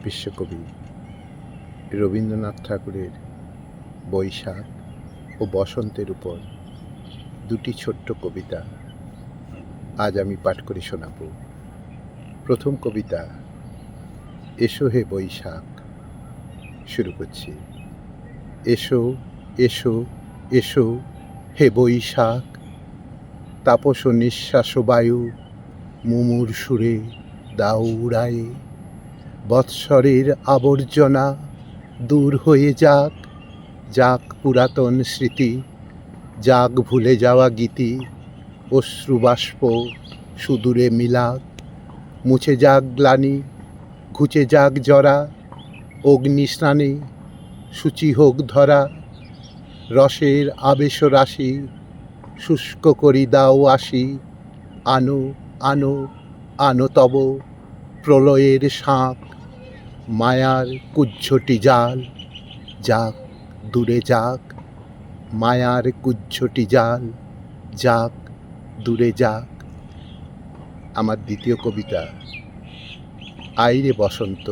বিশ্বকবি রবীন্দ্রনাথ ঠাকুরের বৈশাখ ও বসন্তের উপর দুটি ছোট্ট কবিতা আজ আমি পাঠ করে শোনাব। প্রথম কবিতা, এসো হে বৈশাখ। শুরু করছি। এসো এসো এসো হে বৈশাখ, তাপস নিঃশ্বাস বায়ু মুমুর সুরে দাও উড়ায়ে। বৎসরের আবর্জনা দূর হয়ে যাক, যাক পুরাতন স্মৃতি, যাক ভুলে যাওয়া গীতি। অশ্রুবাষ্প সুদূরে মিলাক, মুছে যাক গ্লানি, ঘুচে যাক জরা। অগ্নিস্নানে সূচি হোক ধরা, রসের আবেশ রাশি শুষ্ক করি দাও আসি। আনো আনো আনো তব প্রলয়ের শাঁখ, মায়ার কুজ্ঝটি জাল যাক দূরে যাক। মায়ার কুজ্ঝটি জাল যাক দূরে যাক। আমার দ্বিতীয় কবিতা, আইরে বসন্ত।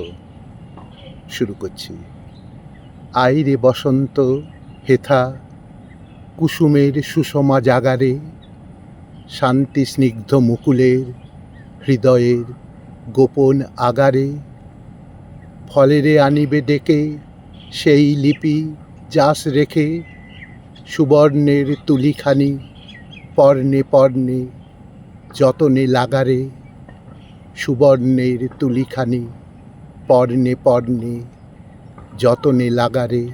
শুরু করছি। আইরে বসন্ত হেথা কুসুমের সুষমা জাগারে, শান্তি স্নিগ্ধ মুকুলের হৃদয়ের গোপন আগারে। ফলেরে আনিবে ডেকে সেই লিপি যাস রেখে, সুবর্ণের তুলিখানি পর্ণে পর্ণে যতনে লাগারে। সুবর্ণের তুলিখানি পর্ণে পর্ণে যতনে লাগারে।